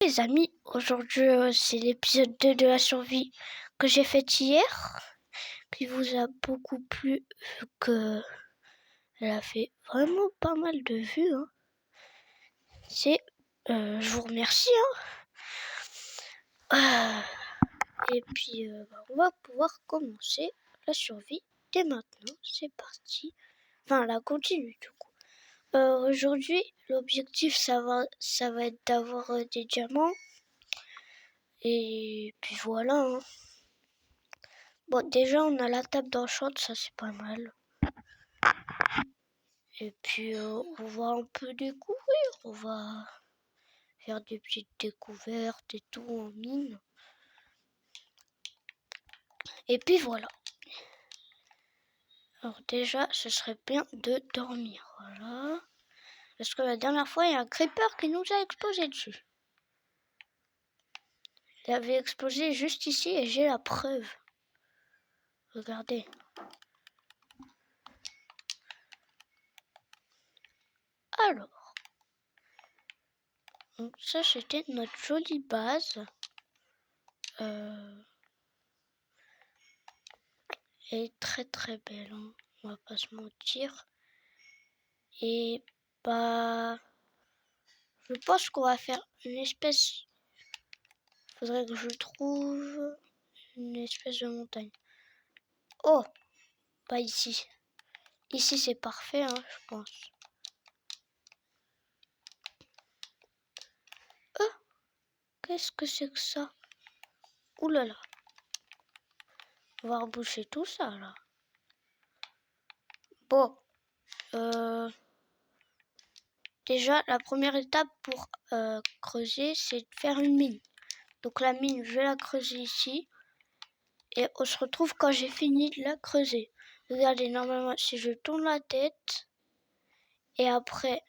Les amis, aujourd'hui c'est l'épisode 2 de la survie que j'ai fait hier, qui vous a beaucoup plu vu que elle a fait vraiment pas mal de vues. Je vous remercie. Et puis on va pouvoir commencer la survie dès maintenant. C'est parti. Enfin, la continue du coup. Aujourd'hui, l'objectif ça va être d'avoir des diamants. Et puis voilà. Bon, déjà, on a la table d'enchant, ça c'est pas mal. Et puis, on va un peu découvrir. On va faire des petites découvertes et tout en mine. Et puis voilà. Alors déjà, ce serait bien de dormir. Voilà. Parce que la dernière fois, il y a un creeper qui nous a explosé dessus. Il avait explosé juste ici et j'ai la preuve. Regardez. Alors. Donc ça, c'était notre jolie base. Elle est très très belle, hein. On va pas se mentir. Et bah, je pense qu'on va faire une espèce. Faudrait que je trouve une espèce de montagne. Oh, pas ici. Ici c'est parfait, hein, je pense. Oh, qu'est-ce que c'est que ça? Ouh là là. On va reboucher tout ça là. Bon, déjà la première étape pour creuser, c'est de faire une mine. Donc la mine, je vais la creuser ici. Et on se retrouve quand j'ai fini de la creuser. Regardez, normalement, si je tourne la tête, et après,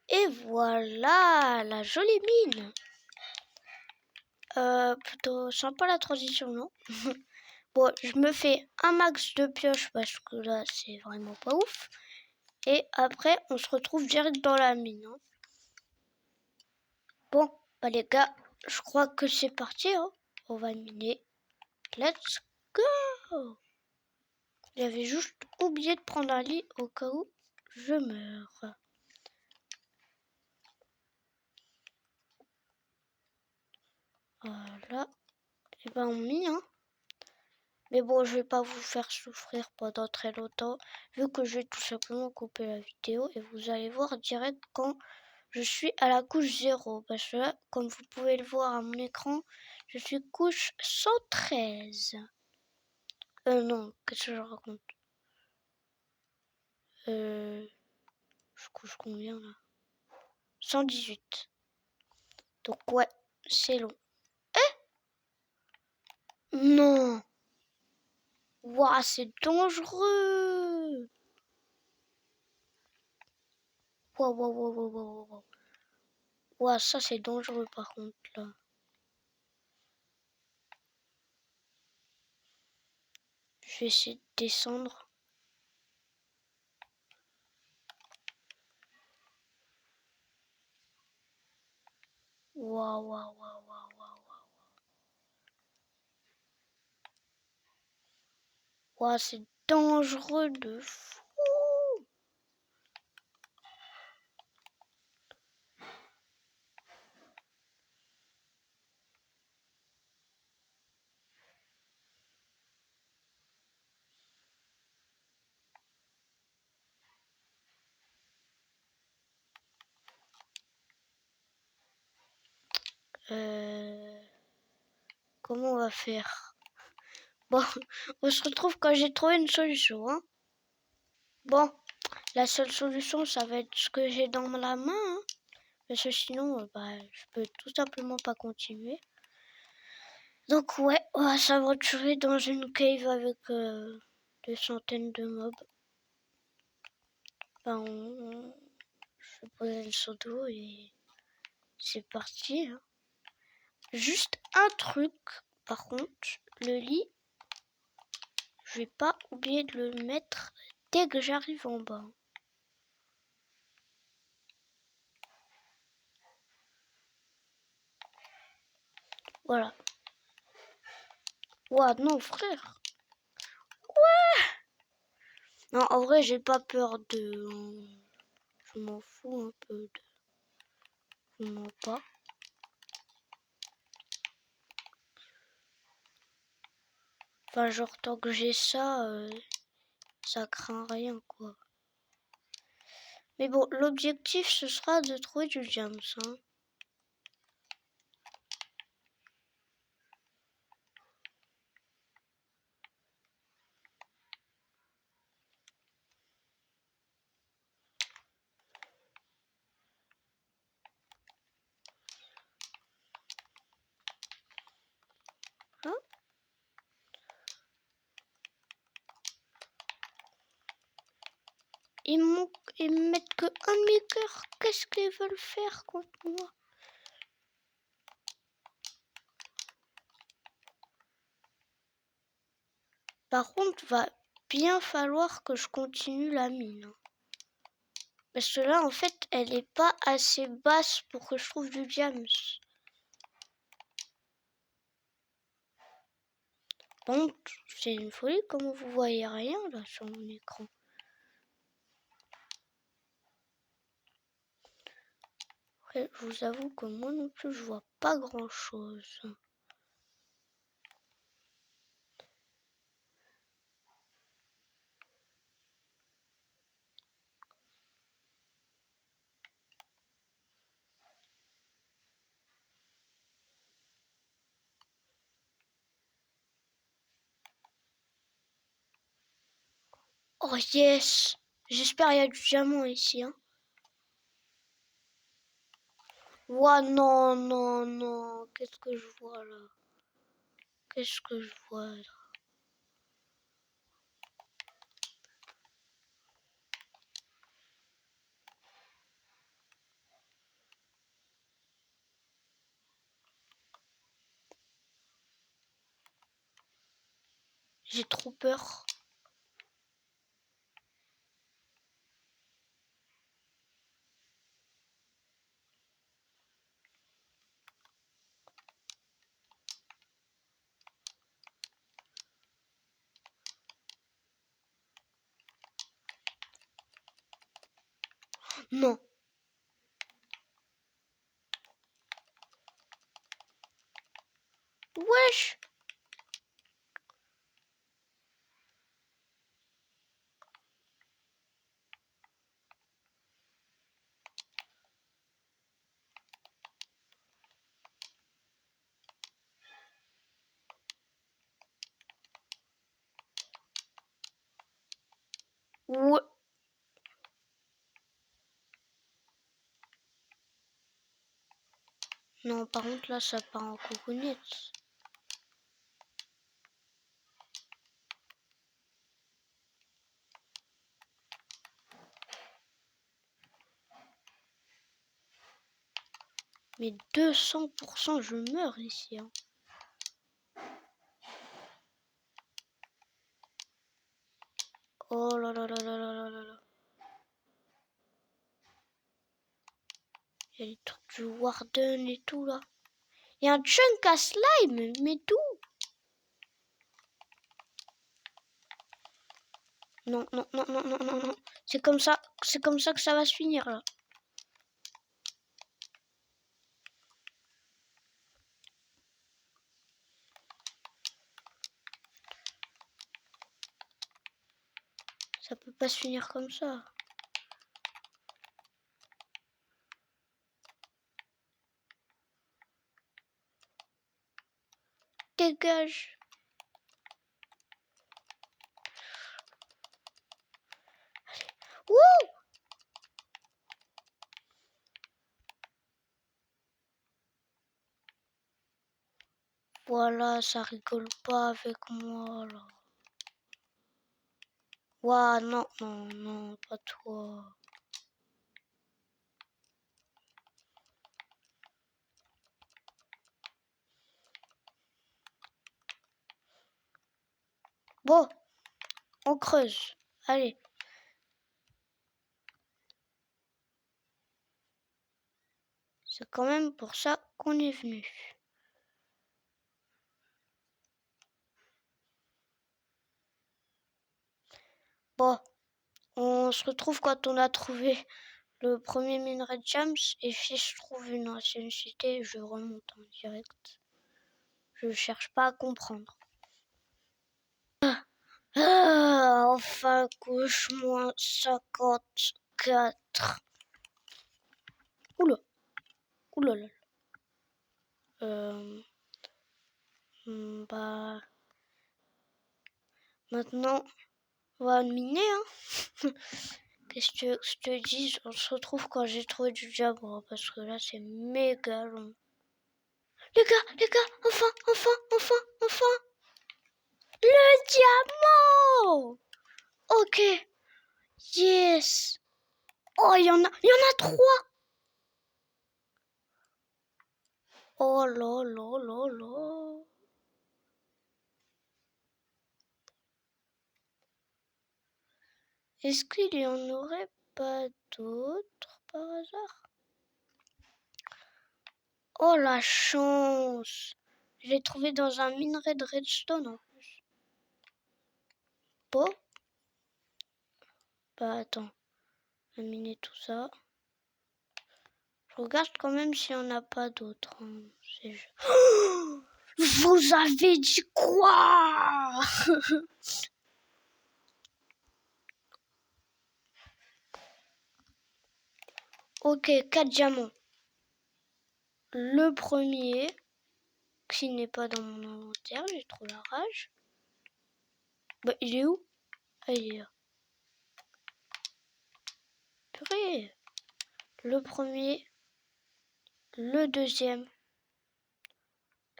et voilà, la jolie mine. Plutôt sympa la transition, non? Bon, je me fais un max de pioches parce que là, c'est vraiment pas ouf. Et après, on se retrouve direct dans la mine. Hein. Bon, bah les gars, je crois que c'est parti. Hein. On va miner. Let's go! J'avais juste oublié de prendre un lit au cas où je meurs. Voilà. Et ben on mine, hein. Mais bon, je vais pas vous faire souffrir pendant très longtemps, vu que je vais tout simplement couper la vidéo et vous allez voir direct quand je suis à la couche 0. Parce que là, comme vous pouvez le voir à mon écran, je suis couche 113. Non, qu'est-ce que je raconte? Je couche combien là? 118. Donc ouais, c'est long. Non! Waouh, c'est dangereux! Waouh, waouh, waouh, waouh, waouh, waouh. Waouh, ça c'est dangereux par contre là. Je vais essayer de descendre. Waouh, waouh, waouh, waouh, waouh. Waouh, c'est dangereux de fou. Comment on va faire? Bon, on se retrouve quand j'ai trouvé une solution. Hein. Bon, la seule solution, ça va être ce que j'ai dans la main. Hein. Parce que sinon, bah, je peux tout simplement pas continuer. Donc ouais, on va s'aventurer dans une cave avec des centaines de mobs. Ben, je vais poser le seau d'eau et c'est parti. Hein. Juste un truc, par contre, le lit, je vais pas oublier de le mettre dès que j'arrive en bas. Voilà. Ouah, non, frère. Non, en vrai, j'ai pas peur de... Je m'en fous un peu de... Je m'en pas. Enfin, genre, tant que j'ai ça, ça craint rien, quoi. Mais bon, l'objectif, ce sera de trouver du diams, hein. Hein? Ils me mettent que un demi-cœur. Qu'est-ce qu'ils veulent faire contre moi? Par contre, va bien falloir que je continue la mine. Parce que là, en fait, elle est pas assez basse pour que je trouve du diams. Bon, c'est une folie, comme vous voyez rien là sur mon écran. Après, je vous avoue que moi non plus, je vois pas grand chose. Oh yes! J'espère qu'il y a du diamant ici, hein. Ouah, non, non, non. Qu'est-ce que je vois là? Qu'est-ce que je vois là? J'ai trop peur. Non. Wesh! Ouais. Non, par contre, là, ça part en coucounette. Mais 200%, je meurs ici, hein. Oh là là là là là là là là. Il y a les trucs du Warden et tout, là. Il y a un chunk à slime, mais d'où? Non, non, non, non, non, non, non. C'est comme ça que ça va se finir, là. Ça peut pas se finir comme ça. Dégage. Wouh! Voilà, ça rigole pas avec moi, là. Ouah, non, non, non, pas toi. Bon, on creuse. Allez. C'est quand même pour ça qu'on est venu. Bon, on se retrouve quand on a trouvé le premier minerai de James. Et si je trouve une ancienne cité, je remonte en direct. Je cherche pas à comprendre. Enfin, couche moins 54. Oula. Oula là. Bah. Maintenant, on va miner, hein. Qu'est-ce que je te dis? On se retrouve quand j'ai trouvé du diamant, parce que là, c'est méga long. Les gars, enfin. Le diamant! Ok. Yes. Oh, il y en a 3. Oh là. Est-ce qu'il y en aurait pas d'autres par hasard? Oh la chance! Je l'ai trouvé dans un minerai de redstone en plus. Bon. Bah attends. On va miner tout ça. Je regarde quand même s'il n'y en a pas d'autres. Hein. Oh, vous avez dit quoi? Ok, 4 diamants. Le premier, qui n'est pas dans mon inventaire, j'ai trop la rage. Bah, il est où? Ah, il est là. Purée. Le premier, le deuxième,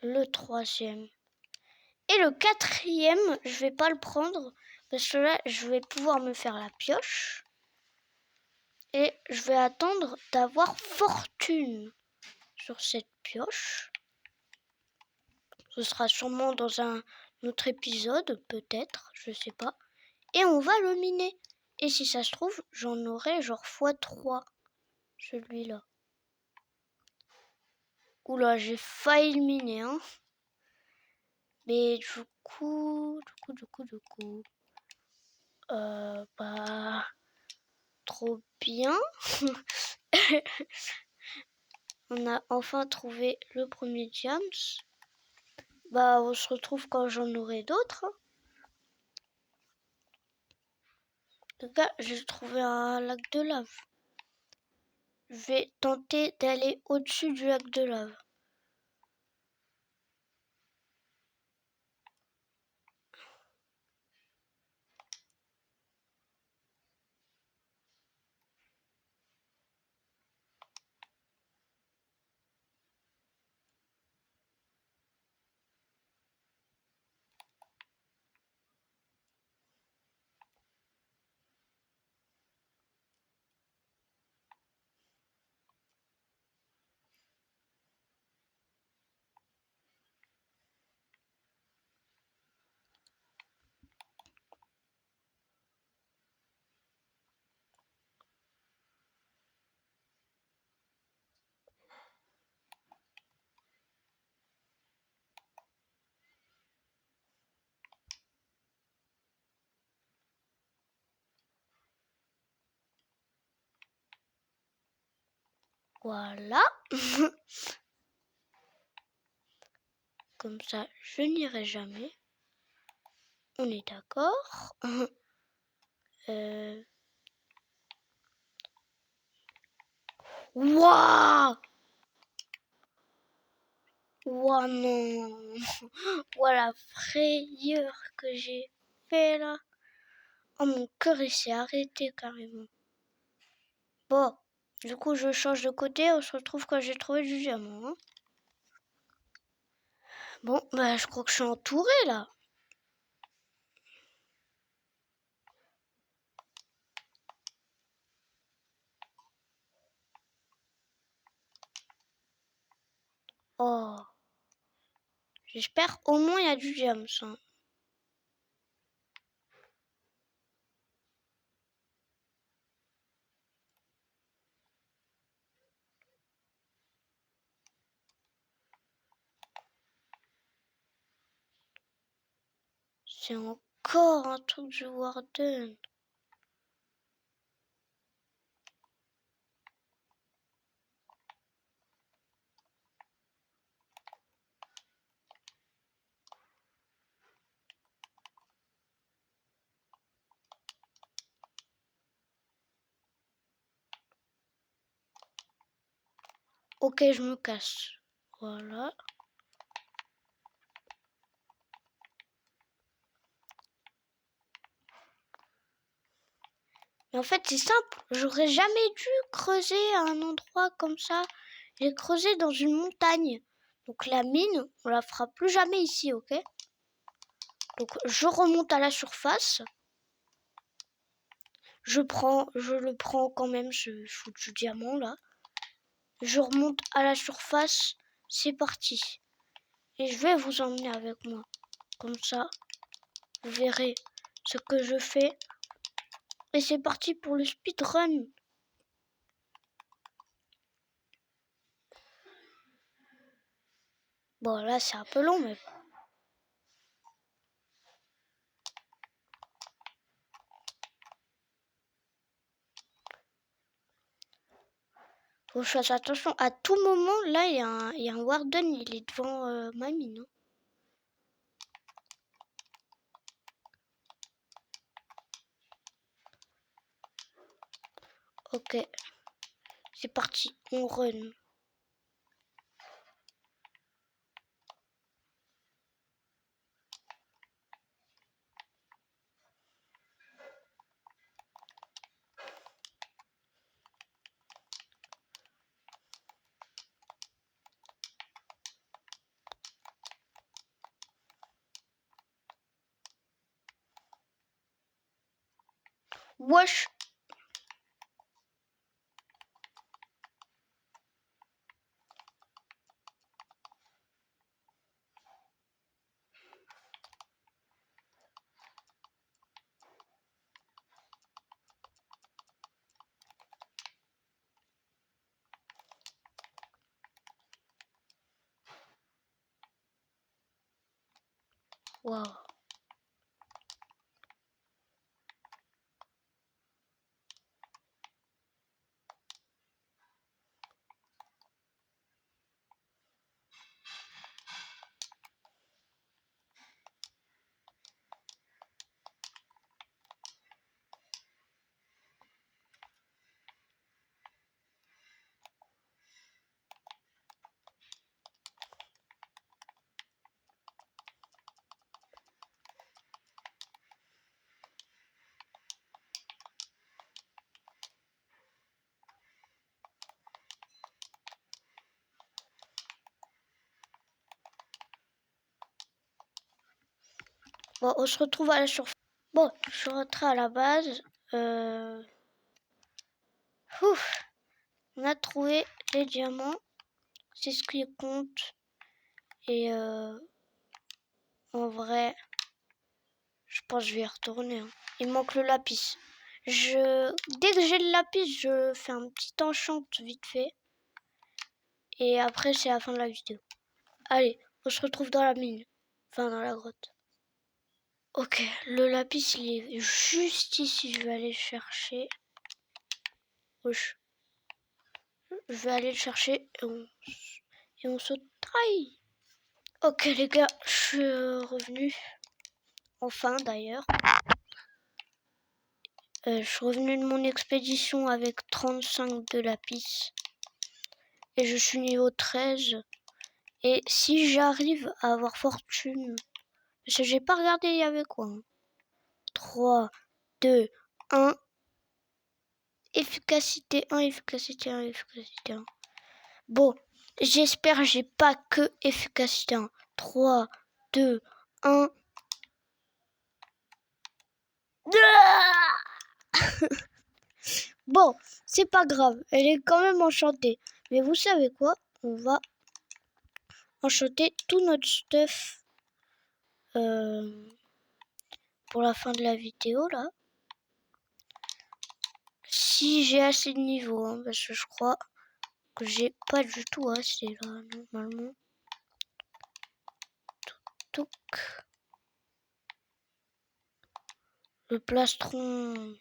le troisième. Et le quatrième, je vais pas le prendre, parce que là, je vais pouvoir me faire la pioche. Et je vais attendre d'avoir fortune sur cette pioche. Ce sera sûrement dans un autre épisode, peut-être, je sais pas. Et on va le miner. Et si ça se trouve, j'en aurai genre x3, celui-là. Oula, j'ai failli le miner, hein. Mais du coup... Bah... Trop bien. On a enfin trouvé le premier diams. Bah, on se retrouve quand j'en aurai d'autres. En tout cas, j'ai trouvé un lac de lave. Je vais tenter d'aller au-dessus du lac de lave. Voilà. Comme ça, je n'irai jamais. On est d'accord. Waouh! Waouh non! Voilà la frayeur que j'ai fait là. Oh mon cœur il s'est arrêté carrément. Bon, du coup je change de côté, on se retrouve quand j'ai trouvé du diamant. Hein. Bon, bah je crois que je suis entourée là. Oh, j'espère au moins il y a du diamant. Hein. C'est encore un truc du Warden. Ok, je me casse. Voilà. Mais en fait, c'est simple. J'aurais jamais dû creuser à un endroit comme ça. J'ai creusé dans une montagne. Donc la mine, on la fera plus jamais ici, ok? Donc je remonte à la surface. Je le prends quand même, ce foutu diamant là. Je remonte à la surface. C'est parti. Et je vais vous emmener avec moi. Comme ça, vous verrez ce que je fais. Et c'est parti pour le speedrun. Bon, là, c'est un peu long, mais... Faut que je fasse attention. À tout moment, là, il y a un warden. Il est devant ma mine. Hein. Ok. C'est parti. On run. Wesh. Waouh. Bon, on se retrouve à la surface. Bon, je suis rentrée à la base. Ouf. On a trouvé les diamants. C'est ce qui compte. Et en vrai, je pense que je vais y retourner. Hein. Il me manque le lapis. Dès que j'ai le lapis, je fais un petit enchant vite fait. Et après, c'est la fin de la vidéo. Allez, on se retrouve dans la mine. Enfin, dans la grotte. Ok, le lapis, il est juste ici. Je vais aller le chercher. Wesh. Je vais aller le chercher et on se trahi. Ok, les gars, je suis revenu. Enfin, d'ailleurs. Je suis revenu de mon expédition avec 35 de lapis. Et je suis niveau 13. Et si j'arrive à avoir fortune... Parce que j'ai pas regardé il y avait quoi. Hein. 3, 2, 1. Efficacité 1, efficacité 1, efficacité 1. Bon, j'espère que j'ai pas que efficacité 1. 3, 2, 1. Bon, c'est pas grave. Elle est quand même enchantée. Mais vous savez quoi? On va enchanter tout notre stuff pour la fin de la vidéo là. Si j'ai assez de niveau, hein, parce que je crois que j'ai pas du tout assez là normalement. Touc. Le plastron,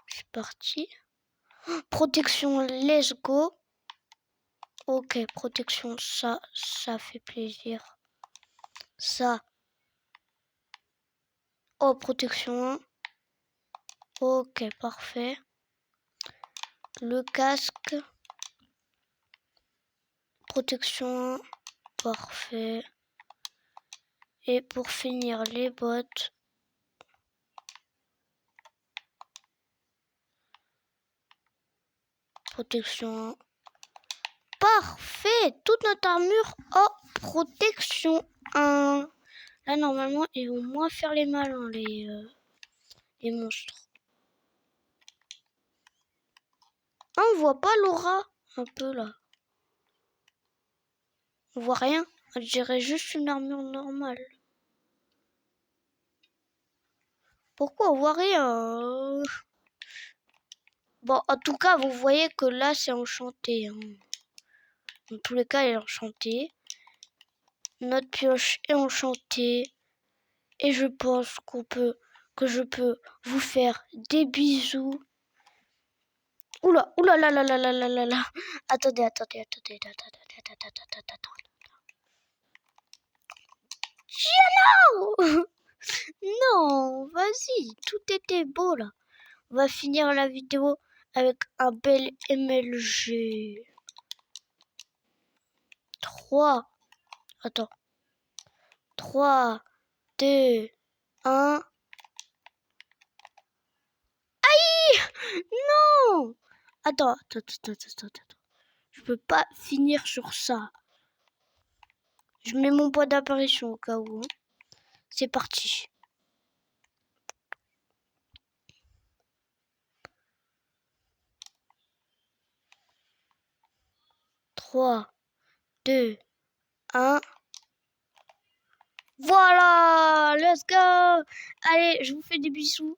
c'est parti. Protection, let's go. Ok, protection, ça fait plaisir. Ça. Oh, protection 1. Ok, parfait. Le casque. Protection 1. Parfait. Et pour finir, les bottes. Protection 1. Parfait. Toute notre armure en protection 1. Là, normalement, ils vont moins faire les malins, les monstres. Ah, on voit pas l'aura un peu là. On voit rien. On dirait juste une armure normale. Pourquoi on voit rien? Bon, en tout cas, vous voyez que là, c'est enchanté. Hein. Dans tous les cas, elle est enchantée. Notre pioche est enchantée. Et je pense que je peux vous faire des bisous. Oula, oula, là, là, là, là, là, là, là. Attendez. Non, non, vas-y, tout était beau là. On va finir la vidéo avec un bel MLG. 3, 2, 1. Aïe! Non! Attends. Je peux pas finir sur ça. Je mets mon point d'apparition au cas où. Hein. C'est parti. Trois, 2, 1. Voilà! Let's go! Allez, je vous fais des bisous.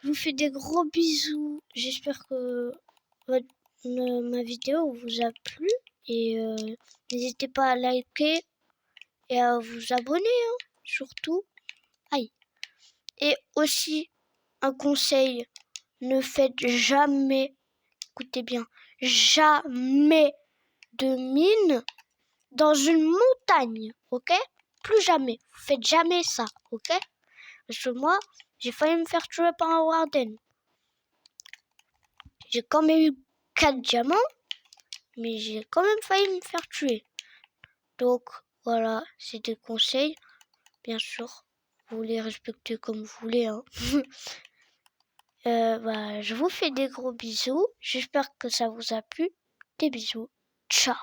Je vous fais des gros bisous. J'espère que ma vidéo vous a plu. Et n'hésitez pas à liker et à vous abonner, hein, surtout. Aïe. Et aussi, un conseil, ne faites jamais, écoutez bien, jamais de mine dans une montagne, ok? Plus jamais. Vous faites jamais ça, ok? Parce que moi, j'ai failli me faire tuer par un warden. J'ai quand même eu 4 diamants, mais j'ai quand même failli me faire tuer. Donc, voilà, c'est des conseils. Bien sûr, vous les respectez comme vous voulez. Hein. Je vous fais des gros bisous. J'espère que ça vous a plu. Des bisous. Ciao.